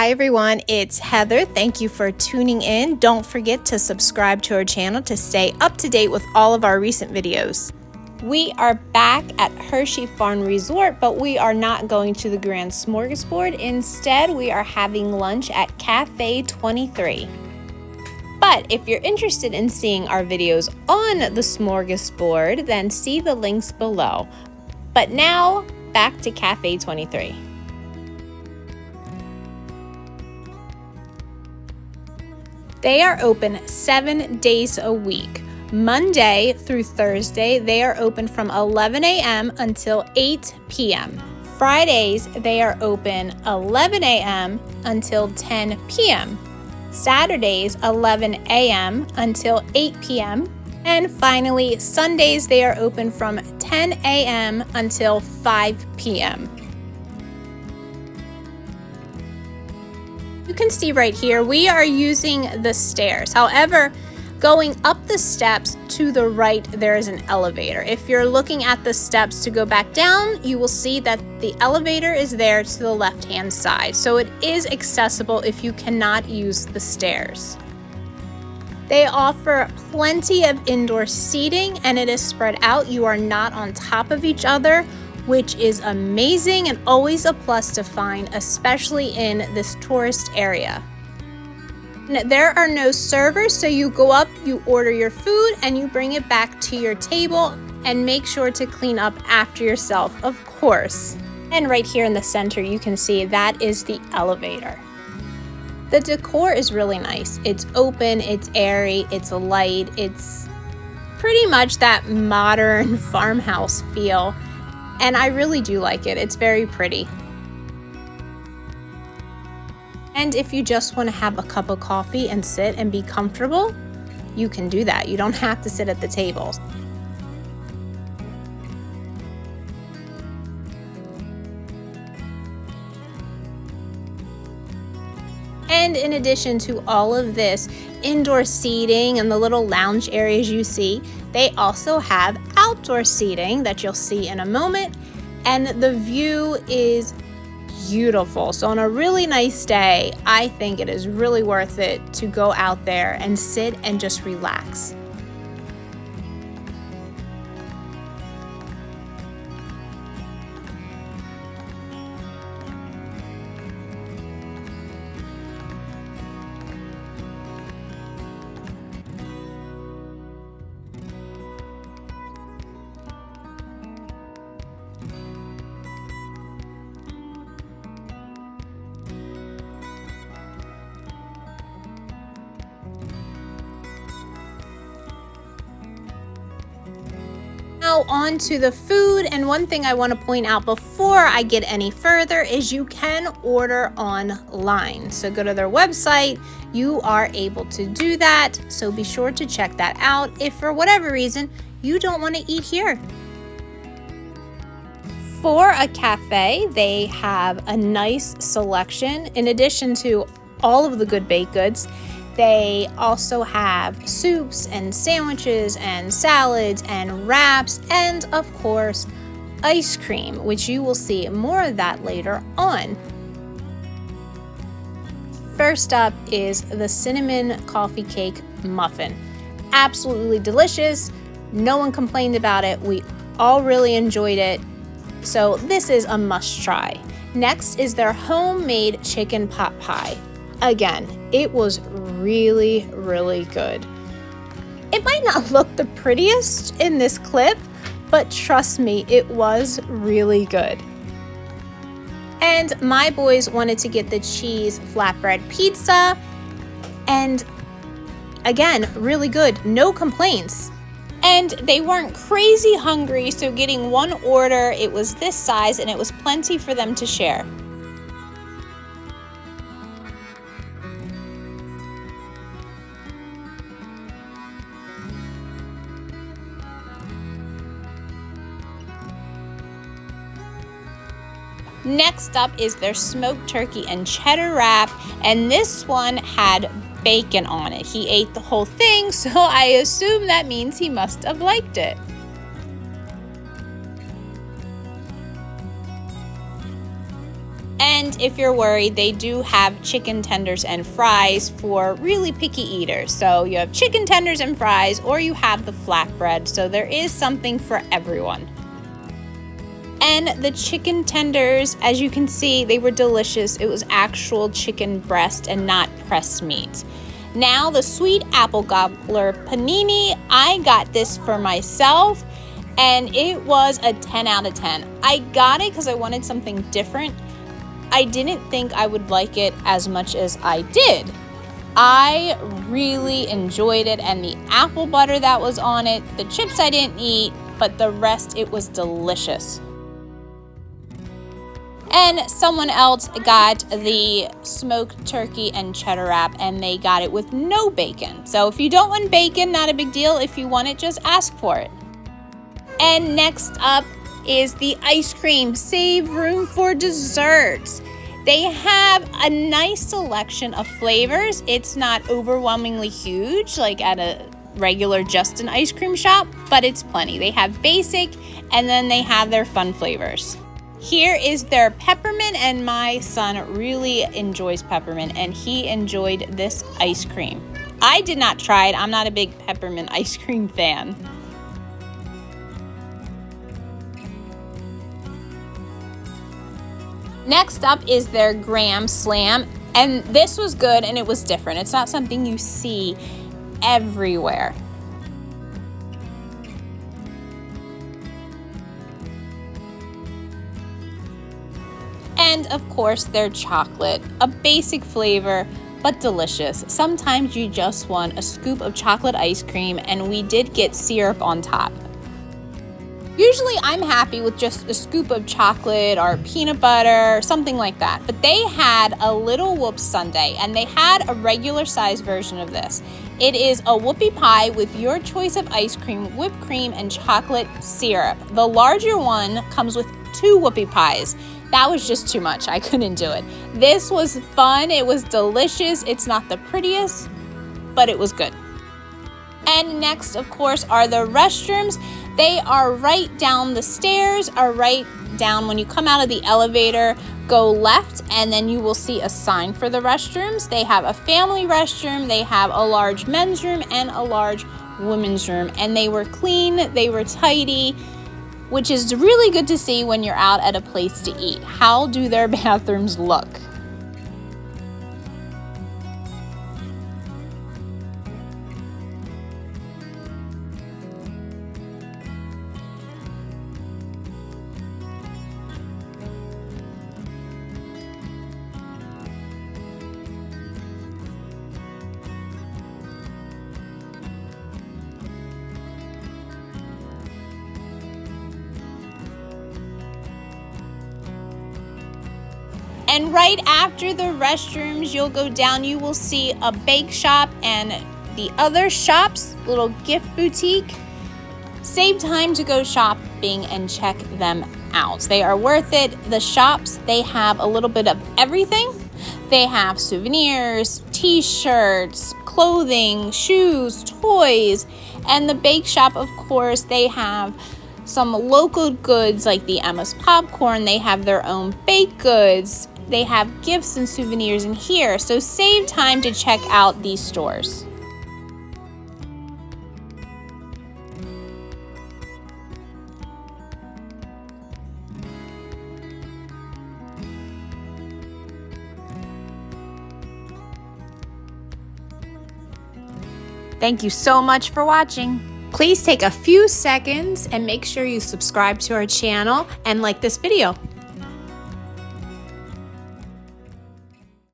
Hi everyone, it's Heather. Thank you for tuning in. Don't forget to subscribe to our channel to stay up to date with all of our recent videos. We are back at Hershey Farm Resort, but we are not going to the Grand Smorgasbord. Instead, we are having lunch at Café 23. But if you're interested in seeing our videos on the Smorgasbord, then see the links below. But now, back to Café 23. They are open 7 days a week. Monday through Thursday, they are open from 11 a.m. until 8 p.m. Fridays, they are open 11 a.m. until 10 p.m. Saturdays, 11 a.m. until 8 p.m. And finally, Sundays, they are open from 10 a.m. until 5 p.m. You can see right here, we are using the stairs. However, going up the steps to the right, there is an elevator. If you're looking at the steps to go back down, you will see that the elevator is there to the left-hand side. So it is accessible if you cannot use the stairs. They offer plenty of indoor seating and it is spread out. You are not on top of each other, which is amazing and always a plus to find, especially in this tourist area. There are no servers, so you go up, you order your food, and you bring it back to your table and make sure to clean up after yourself, of course. And right here in the center, you can see that is the elevator. The decor is really nice. It's open, it's airy, it's light, it's pretty much that modern farmhouse feel. And I really do like it. It's very pretty. And if you just want to have a cup of coffee and sit and be comfortable, you can do that. You don't have to sit at the tables. And in addition to all of this indoor seating and the little lounge areas you see, they also have outdoor seating that you'll see in a moment. And the view is beautiful. So on a really nice day, I think it is really worth it to go out there and sit and just relax. Now on to the food, and one thing I want to point out before I get any further is you can order online. So go to their website, you are able to do that, so be sure to check that out if for whatever reason you don't want to eat here. For a cafe, they have a nice selection. In addition to all of the good baked goods, they also have soups and sandwiches and salads and wraps and, of course, ice cream, which you will see more of that later on. First up is the cinnamon coffee cake muffin. Absolutely delicious. No one complained about it. We all really enjoyed it. So this is a must try. Next is their homemade chicken pot pie. Again, it was really, really good. It might not look the prettiest in this clip, but trust me, it was really good. And my boys wanted to get the cheese flatbread pizza, and again, really good, no complaints. And they weren't crazy hungry, so getting one order, it was this size and it was plenty for them to share. Next up is their smoked turkey and cheddar wrap, and this one had bacon on it. He ate the whole thing, so I assume that means he must have liked it. And if you're worried, they do have chicken tenders and fries for really picky eaters. So you have chicken tenders and fries, or you have the flatbread. So there is something for everyone. And the chicken tenders, as you can see, they were delicious. It was actual chicken breast and not pressed meat. Now the sweet apple gobbler panini, I got this for myself and it was a 10 out of 10. I got it because I wanted something different. I didn't think I would like it as much as I did. I really enjoyed it, and the apple butter that was on it, the chips I didn't eat, but the rest, it was delicious. And someone else got the smoked turkey and cheddar wrap, and they got it with no bacon. So if you don't want bacon, not a big deal. If you want it, just ask for it. And next up is the ice cream. Save room for desserts. They have a nice selection of flavors. It's not overwhelmingly huge like at a regular Justin ice cream shop, but it's plenty. They have basic, and then they have their fun flavors. Here is their peppermint, and my son really enjoys peppermint, and he enjoyed this ice cream. I did not try it. I'm not a big peppermint ice cream fan. Next up is their graham slam, and this was good and it was different. It's not something you see everywhere. And of course their chocolate, a basic flavor but delicious. Sometimes you just want a scoop of chocolate ice cream, and we did get syrup on top. Usually I'm happy with just a scoop of chocolate or peanut butter, something like that. But they had a little whoop sundae, and they had a regular size version of this. It is a whoopie pie with your choice of ice cream, whipped cream, and chocolate syrup. The larger one comes with 2 whoopie pies. That was just too much. I couldn't do it. This was fun. It was delicious. It's not the prettiest, but it was good. And next, of course, are the restrooms. They are right down the stairs, or right down when you come out of the elevator, go left, and then you will see a sign for the restrooms. They have a family restroom, they have a large men's room, and a large women's room. And they were clean, they were tidy, which is really good to see when you're out at a place to eat. How do their bathrooms look? And right after the restrooms, you'll go down, you will see a bake shop and the other shops, little gift boutique. Save time to go shopping and check them out. They are worth it. The shops, they have a little bit of everything. They have souvenirs, t-shirts, clothing, shoes, toys, and the bake shop, of course, they have some local goods like the Emma's popcorn. They have their own baked goods. They have gifts and souvenirs in here, so save time to check out these stores. Thank you so much for watching. Please take a few seconds and make sure you subscribe to our channel and like this video.